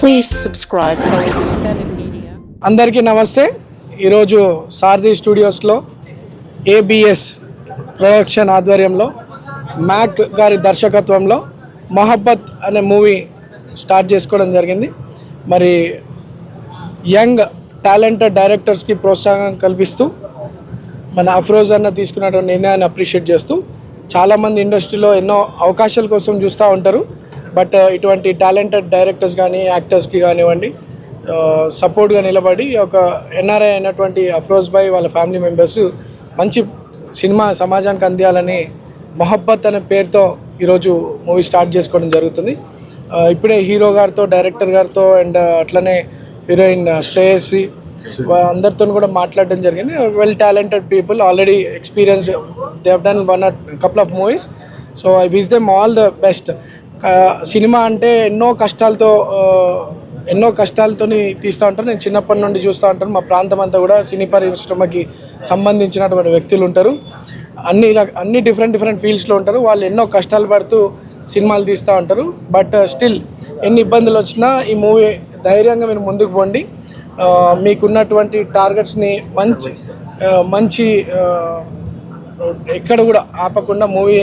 Please subscribe Telugu 7 Media. అందరికీ నమస్తే. ఈరోజు సారథి స్టూడియోస్లో ఏబిఎస్ ప్రొడక్షన్ ఆధ్వర్యంలో మ్యాక్ గారి దర్శకత్వంలో మొహబ్బత్ అనే మూవీ స్టార్ట్ చేసుకోవడం జరిగింది. మరి యంగ్ టాలెంటెడ్ డైరెక్టర్స్కి ప్రోత్సాహం కల్పిస్తూ మన అఫ్రోజ్ అన్న తీసుకున్నటువంటి నిర్ణయాన్ని అప్రిషియేట్ చేస్తూ చాలామంది ఇండస్ట్రీలో ఎన్నో అవకాశాల కోసం చూస్తూ ఉంటారు. బట్ ఇటువంటి టాలెంటెడ్ డైరెక్టర్స్ కానీ యాక్టర్స్కి కానివ్వండి సపోర్ట్గా నిలబడి ఒక ఎన్ఆర్ఐ అయినటువంటి అఫ్రోజ్ భాయ్ వాళ్ళ ఫ్యామిలీ మెంబర్స్ మంచి సినిమా సమాజానికి అందియాలని మొహబ్బత్ అనే పేరుతో ఈరోజు మూవీ స్టార్ట్ చేసుకోవడం జరుగుతుంది. ఇప్పుడే హీరో గారితో డైరెక్టర్ గారితో అండ్ అట్లనే హీరోయిన్ శ్రేయసి అందరితో కూడా మాట్లాడడం జరిగింది. Well talented people, already experience, they have done one couple of movies. So I wish them all the best. Cinema అంటే ఎన్నో కష్టాలతో తీస్తూ ఉంటారు. నేను చిన్నప్పటి నుండి చూస్తూ ఉంటాను. మా ప్రాంతం అంతా కూడా సినీ పరిశ్రమకి సంబంధించినటువంటి వ్యక్తులు ఉంటారు. అన్ని డిఫరెంట్ ఫీల్డ్స్లో ఉంటారు. వాళ్ళు ఎన్నో కష్టాలు పడుతూ సినిమాలు తీస్తూ ఉంటారు. బట్ స్టిల్ ఎన్ని ఇబ్బందులు వచ్చినా ఈ మూవీ ధైర్యంగా మీరు ముందుకు పోండి. మీకున్నటువంటి టార్గెట్స్ని మంచి ఎక్కడ కూడా ఆపకుండా మూవీ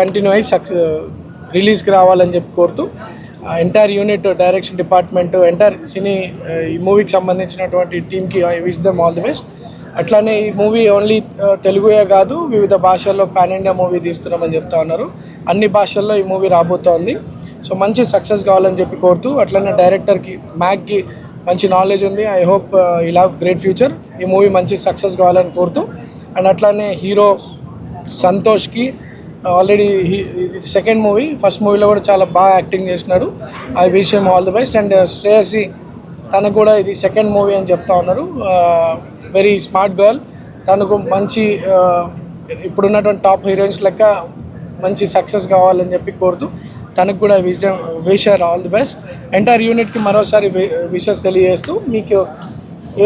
కంటిన్యూ అయ్యి రిలీజ్కి రావాలని చెప్పి కోరుతూ entire unit, direction department, entire సినీ ఈ మూవీకి సంబంధించినటువంటి టీమ్కి I wish them all the best. అట్లానే ఈ మూవీ ఓన్లీ తెలుగుయే కాదు, వివిధ భాషల్లో పాన్ ఇండియా మూవీ తీస్తున్నామని చెప్తా ఉన్నారు. అన్ని భాషల్లో ఈ మూవీ రాబోతోంది. సో మంచి సక్సెస్ కావాలని చెప్పి కోరుతూ, అట్లనే డైరెక్టర్కి మ్యాక్కి మంచి నాలెడ్జ్ ఉంది. ఐ హోప్ ఇలా గ్రేట్ ఫ్యూచర్. ఈ మూవీ మంచి సక్సెస్ కావాలని కోరుతూ, అండ్ అట్లానే హీరో సంతోష్కి ఆల్రెడీ సెకండ్ మూవీ, ఫస్ట్ మూవీలో కూడా చాలా బాగా యాక్టింగ్ చేసినాడు. I wish him all the best. And Shreyasi తనకు కూడా ఇది సెకండ్ మూవీ అని చెప్తా ఉన్నారు. Very smart girl. తనకు మంచి ఇప్పుడున్నటువంటి టాప్ హీరోయిన్స్ లెక్క మంచి సక్సెస్ కావాలని చెప్పి కోరుతూ తనకు కూడా wish her all the best. Entire యూనిట్కి మరోసారి విషెస్ తెలియజేస్తూ మీకు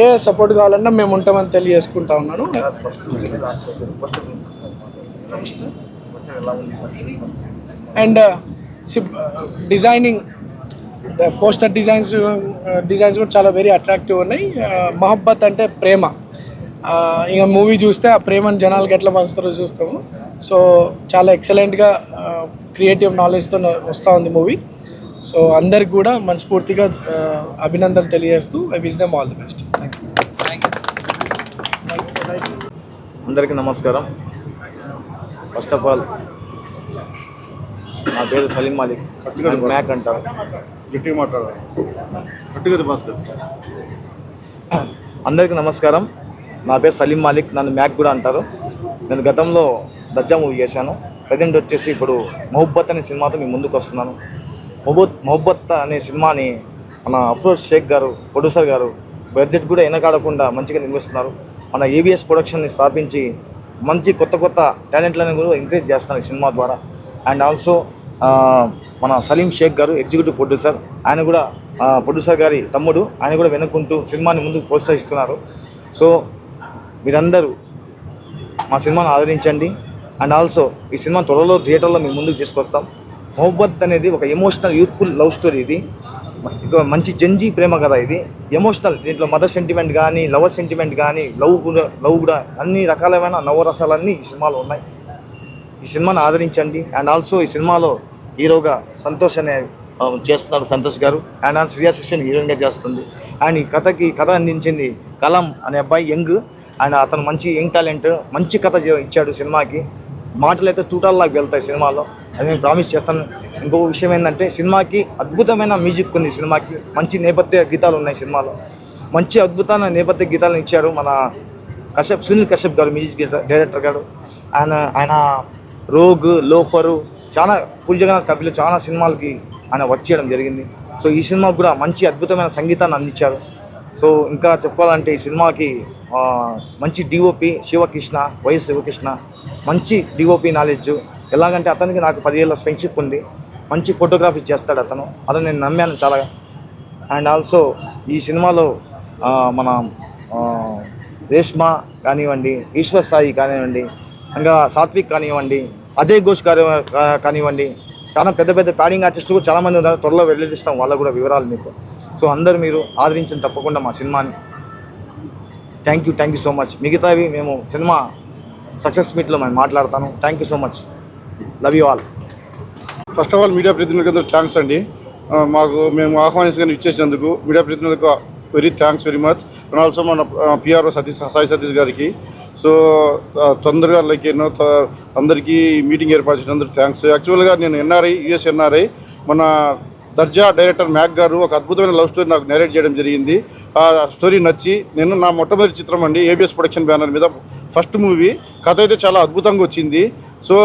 ఏ సపోర్ట్ కావాలన్నా మేము ఉంటామని తెలియజేసుకుంటా ఉన్నాను. అండ్ డిజైనింగ్, పోస్టర్ డిజైన్స్ కూడా చాలా వెరీ అట్రాక్టివ్ ఉన్నాయి. మొహబ్బత్ అంటే ప్రేమ. ఇక మూవీ చూస్తే ఆ ప్రేమను జనాలకి ఎట్లా పంచుతారో చూస్తాము. సో చాలా ఎక్సలెంట్గా క్రియేటివ్ నాలెడ్జ్తో వస్తూ ఉంది మూవీ. సో అందరికి కూడా మనస్ఫూర్తిగా అభినందనలు తెలియజేస్తూ I wish them all the best. అందరికీ నమస్కారం. ఫస్ట్ ఆఫ్ ఆల్ నా పేరు సలీం మాలిక్, మ్యాక్ అంటారు. అందరికీ నమస్కారం. నా పేరు సలీం మాలిక్, నన్ను మ్యాక్ కూడా అంటారు. నేను గతంలో దజ్జా మూవీ చేశాను. ప్రజెంట్ వచ్చేసి ఇప్పుడు మొహబ్బత్ అనే సినిమాతో మీ ముందుకు వస్తున్నాను. మొహబ్బత్ అనే సినిమాని మన అఫ్రోజ్ షేక్ గారు, ప్రొడ్యూసర్ గారు బడ్జెట్ కూడా వెనకాడకుండా మంచిగా నిర్మిస్తున్నారు. మన ఏబిఎస్ ప్రొడక్షన్ని స్థాపించి మంచి కొత్త టాలెంట్లను కూడా ఎంకరేజ్ చేస్తున్నారు ఈ సినిమా ద్వారా. అండ్ ఆల్సో మన సలీం షేక్ గారు ఎగ్జిక్యూటివ్ ప్రొడ్యూసర్, ఆయన కూడా ప్రొడ్యూసర్ గారి తమ్ముడు, ఆయన కూడా వెనుకుంటూ సినిమాని ముందుకు ప్రోత్సహిస్తున్నారు. సో మీరందరూ మా సినిమాను ఆదరించండి. అండ్ ఆల్సో ఈ సినిమా త్వరలో థియేటర్లో మేము ముందుకు తీసుకొస్తాం. మొహబ్బత్ అనేది ఒక ఎమోషనల్ యూత్ఫుల్ లవ్ స్టోరీ. ఇది మంచి జంజీ ప్రేమ కథ. ఇది ఎమోషనల్. దీంట్లో మదర్ సెంటిమెంట్ కానీ, లవర్ సెంటిమెంట్ కానీ, లవ్ కూడా అన్ని రకాలమైన నవరసాలన్నీ ఈ సినిమాలో ఉన్నాయి. ఈ సినిమాను ఆదరించండి. అండ్ ఆల్సో ఈ సినిమాలో హీరోగా సంతోష్ అనే చేస్తున్నారు సంతోష్ గారు. అండ్ శ్రియా శిష్యన్ హీరోయిన్గా చేస్తుంది. అండ్ ఈ కథ అందించింది కలాం అనే అబ్బాయి, యంగ్. అండ్ అతను మంచి యంగ్ టాలెంట్, మంచి కథ ఇచ్చాడు సినిమాకి. మాటలు అయితే తూటాల్లాగా వెళ్తాయి సినిమాలో, అది నేను ప్రామిస్ చేస్తాను. ఇంకొక విషయం ఏంటంటే సినిమాకి అద్భుతమైన మ్యూజిక్ ఉంది. సినిమాకి మంచి నేపథ్య గీతాలు ఉన్నాయి. సినిమాలో మంచి అద్భుతమైన నేపథ్య గీతాలను ఇచ్చారు మన సునీల్ కశ్యప్ గారు, మ్యూజిక్ డైరెక్టర్ గారు. ఆయన రోగ్, లోఫరు, చాలా పూరి జగన్నాథ్ కపిలో చాలా సినిమాలకి ఆయన వర్క్ చేయడం జరిగింది. సో ఈ సినిమాకు కూడా మంచి అద్భుతమైన సంగీతాన్ని అందించారు. సో ఇంకా చెప్పుకోవాలంటే ఈ సినిమాకి మంచి డిఓపి శివకృష్ణ, వైఎస్ శివకృష్ణ, మంచి డిఓపి నాలెడ్జ్. ఎలాగంటే అతనికి నాకు 10 ఏళ్ళ ఫ్రెండ్షిప్ ఉంది. మంచి ఫోటోగ్రఫీ చేస్తాడు అతను, అతను నేను నమ్మాను చాలా. అండ్ ఆల్సో ఈ సినిమాలో మన రేష్మా కానివ్వండి, ఈశ్వర్ సాయి కానివ్వండి, ఇంకా సాత్విక్ కానివ్వండి, అజయ్ ఘోష్ గారు కానివ్వండి, చాలా పెద్ద ప్యాడింగ్ ఆర్టిస్టులు కూడా చాలామంది ఉన్నారు. త్వరలో వెల్లడిస్తాం వాళ్ళకు కూడా వివరాలు మీకు. సో అందరూ మీరు ఆదరించండి తప్పకుండా మా సినిమాని. Thank you so much. మిగతావి మేము సినిమా సక్సెస్ మీట్లో మేము మాట్లాడతాను. Thank you so much. Love you all. First of all media ప్రతినిధులకు థ్యాంక్స్ అండి. మేము ఆహ్వానించగానే ఇచ్చేసినందుకు మీడియా ప్రతినిధులకు thanks very much. And also మన పిఆర్ఓ సాయి సతీష్ గారికి. సో తొందరగా అందరికీ మీటింగ్ ఏర్పాటు చేసినందుకు థ్యాంక్స్. యాక్చువల్గా నేను యుఎస్ ఎన్ఆర్ఐ. మన దర్జా డైరెక్టర్ మ్యాక్ గారు ఒక అద్భుతమైన లవ్ స్టోరీ నాకు నేరేట్ చేయడం జరిగింది. ఆ స్టోరీ నచ్చి నా మొట్టమొదటి చిత్రం అండి, ఏబిఎస్ ప్రొడక్షన్ బ్యానర్ మీద ఫస్ట్ మూవీ. కథ అయితే చాలా అద్భుతంగా వచ్చింది. సో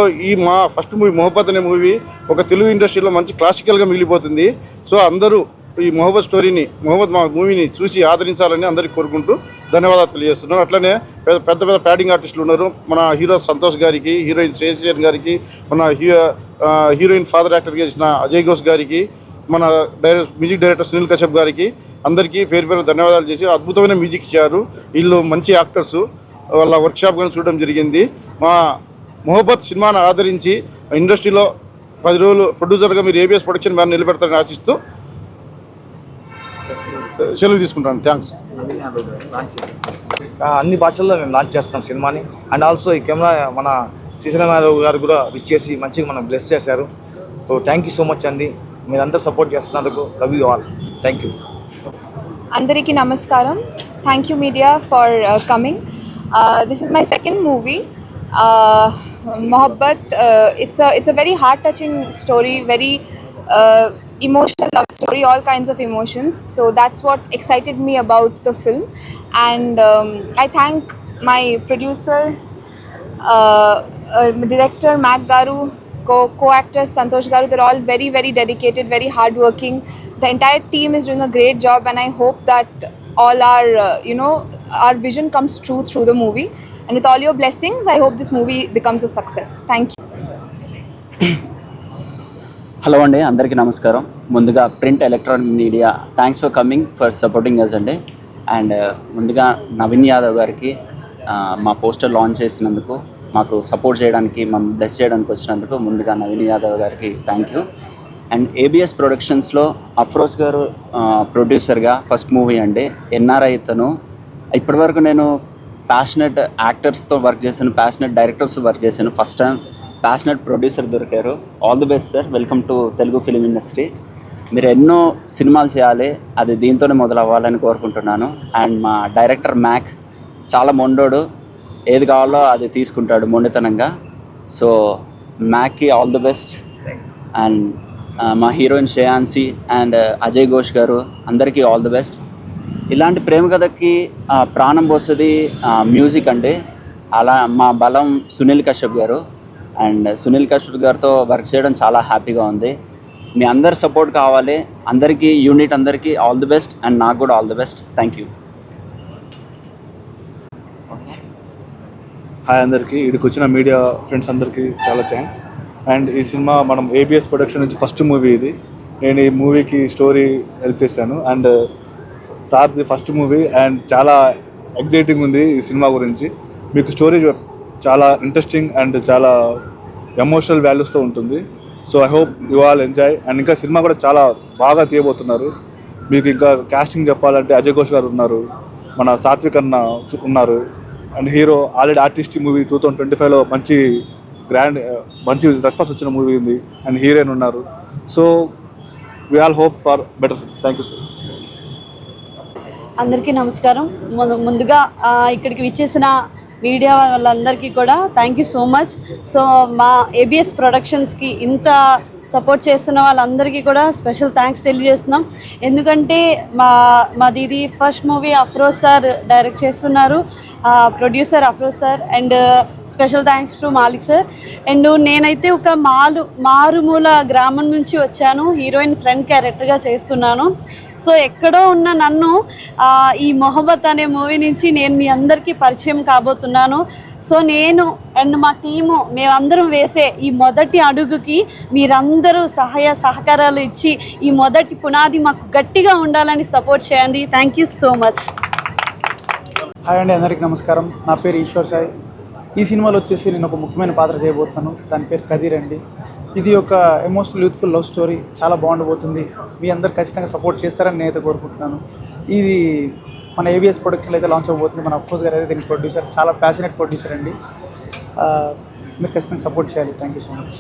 మా ఫస్ట్ మూవీ మొహబ్బత్ అనే మూవీ ఒక తెలుగు ఇండస్ట్రీలో మంచి క్లాసికల్గా మిగిలిపోతుంది. సో అందరూ ఈ మొహబ్బత్ మా మూవీని చూసి ఆదరించాలని అందరికీ కోరుకుంటూ ధన్యవాదాలు తెలియజేస్తున్నాను. అట్లనే పెద్ద ప్యాడింగ్ ఆర్టిస్టులు ఉన్నారు. మన హీరో సంతోష్ గారికి, హీరోయిన్ శ్రేయస్ గారికి, మన హీరోయిన్ ఫాదర్ యాక్టర్ చేసిన అజయ్ ఘోష్ గారికి, మన మ్యూజిక్ డైరెక్టర్ సునీల్ కశ్యప్ గారికి అందరికీ పేరు ధన్యవాదాలు చేసి అద్భుతమైన మ్యూజిక్ ఇచ్చారు. వీళ్ళు మంచి యాక్టర్స్. వాళ్ళ వర్క్షాప్ కానీ చూడడం జరిగింది. మా మొహబ్బత్ సినిమాను ఆదరించి ఇండస్ట్రీలో 10 రోజులు ప్రొడ్యూసర్గా మీరు ఏబిఎస్ ప్రొడక్షన్ బ్యానర్ నిలబెడతారని ఆశిస్తూ సెలవు తీసుకుంటాను. థ్యాంక్స్. అన్ని భాషల్లో మేము లాంచ్ చేస్తాం సినిమాని. అండ్ ఆల్సో ఈ కెమెరా మన శ్రీశ్రీరామారావు గారు కూడా విచ్చేసి మంచిగా మనం బ్లెస్ చేశారు. So thank you so much అండి. మీరంతా సపోర్ట్ చేస్తున్నందుకు. Love you all. Thank you. అందరికీ నమస్కారం. Thank you media for coming. This is my second movie, Mohabbat. It's a very heart-touching story, very emotional love story, all kinds of emotions. So that's what excited me about the film. And I thank my producer, director Mac Garu, co-actors Santosh Garu. They're all very, very dedicated, very hardworking. The entire team is doing a great job, and I hope that all our vision comes true through the movie. And with all your blessings, I hope this movie becomes a success. Thank you. Hello అండి, అందరికీ నమస్కారం. ముందుగా print electronic media thanks for coming, for supporting us అండి. And ముందుగా నవీన్ యాదవ్ గారికి మా poster launch చేసినందుకు, మాకు సపోర్ట్ చేయడానికి, మమ్మల్ని బ్లెస్ చేయడానికి వచ్చినందుకు ముందుగా నవీన్ యాదవ్ గారికి థ్యాంక్ యూ. అండ్ ఏబిఎస్ ప్రొడక్షన్స్లో అఫ్రోజ్ గారు ప్రొడ్యూసర్గా ఫస్ట్ మూవీ అండి. ఎన్ఆర్ఐ ఇతను. ఇప్పటివరకు నేను ప్యాషనెట్ యాక్టర్స్తో వర్క్ చేశాను, ప్యాషనెట్ డైరెక్టర్స్ వర్క్ చేశాను. ఫస్ట్ టైం ప్యాషనెట్ ప్రొడ్యూసర్ దొరికారు. All the best sir. Welcome to Telugu film industry. మీరు ఎన్నో సినిమాలు చేయాలి, అది దీంతోనే మొదలవ్వాలని కోరుకుంటున్నాను. అండ్ మా డైరెక్టర్ మ్యాక్ చాలా మొండోడు, ఏది కావాలో అది తీసుకుంటాడు మొండితనంగా. సో మ్యాక్కి ఆల్ ది బెస్ట్. అండ్ మా హీరోయిన్ శ్రేయాన్సి అండ్ అజయ్ ఘోష్ గారు అందరికీ ఆల్ ది బెస్ట్. ఇలాంటి ప్రేమ కథకి ప్రాణం పోస్తుంది మ్యూజిక్ అండి. అలా మా బలం సునీల్ కశ్యప్ గారు. అండ్ సునీల్ కశ్యప్ గారితో వర్క్ చేయడం చాలా హ్యాపీగా ఉంది. మీ అందరి సపోర్ట్ కావాలి. అందరికీ, యూనిట్ అందరికీ ఆల్ ది బెస్ట్. అండ్ నాకు కూడా all the best. Thank you. Hi అందరికీ, ఇక్కడికి వచ్చిన మీడియా ఫ్రెండ్స్ అందరికీ చాలా థ్యాంక్స్. అండ్ ఈ సినిమా మనం ఏబిఎస్ ప్రొడక్షన్ నుంచి ఫస్ట్ మూవీ ఇది. నేను ఈ మూవీకి స్టోరీ హెల్ప్ చేశాను. అండ్ సార్ది ఫస్ట్ మూవీ అండ్ చాలా ఎగ్జైటింగ్ ఉంది ఈ సినిమా గురించి. మీకు స్టోరీ చాలా ఇంట్రెస్టింగ్ అండ్ చాలా ఎమోషనల్ వాల్యూస్తో ఉంటుంది. So I hope you all enjoy. And ఇంకా సినిమా కూడా చాలా బాగా తీయబోతున్నారు. మీకు ఇంకా కాస్టింగ్ చెప్పాలంటే అజయ్ ఘోష్ గారు ఉన్నారు, మన సాత్విక్ అన్న ఉన్నారు. And hero already artist movie 2025లో మంచి రెస్పాన్స్ వచ్చిన మూవీ ఉంది. అండ్ హీరోయిన్ ఉన్నారు. So we all hope for better. Thank you sir. అందరికీ నమస్కారం. ముందుగా ఇక్కడికి విచ్చేసిన మీడియా వాళ్ళందరికీ కూడా thank you so much. So మా ఏబిఎస్ ప్రొడక్షన్స్కి ఇంత సపోర్ట్ చేస్తున్న వాళ్ళందరికీ కూడా స్పెషల్ థ్యాంక్స్ తెలియజేస్తున్నాం. ఎందుకంటే మాది ఇది first movie. Afroz sir direct చేస్తున్నారు, producer Afroz sir. And special thanks to Malik sir. And నేనైతే ఒక మారుమూల గ్రామం నుంచి వచ్చాను, హీరోయిన్ ఫ్రెండ్ క్యారెక్టర్గా చేస్తున్నాను. సో ఎక్కడో ఉన్న నన్ను ఈ మొహబ్బత్ అనే మూవీ నుంచి నేను మీ అందరికీ పరిచయం కాబోతున్నాను. సో నేను అండ్ మా టీము మేమందరం వేసే ఈ మొదటి అడుగుకి మీరందరూ సహాయ సహకారాలు ఇచ్చి ఈ మొదటి పునాది మాకు గట్టిగా ఉండాలని సపోర్ట్ చేయండి. Thank you so much. Hi అండి, అందరికీ నమస్కారం. నా పేరు ఈశ్వర్ సాయి. ఈ సినిమాలో వచ్చేసి నేను ఒక ముఖ్యమైన పాత్ర చేయబోతున్నాను. దాని పేరు కదీర్ అండి. ఇది ఒక ఎమోషనల్ యూత్ఫుల్ లవ్ స్టోరీ, చాలా బాగుండబోతుంది. మీ అందరు ఖచ్చితంగా సపోర్ట్ చేస్తారని నేనైతే కోరుకుంటున్నాను. ఇది మన ఏబిఎస్ ప్రొడక్షన్లో అయితే లాంచ్ అవ్వబోతుంది. మన అఫ్రోజ్ గారు అయితే దీనికి ప్రొడ్యూసర్, చాలా ప్యాషనెట్ ప్రొడ్యూసర్ అండి. మీరు ఖచ్చితంగా సపోర్ట్ చేయాలి. Thank you so much.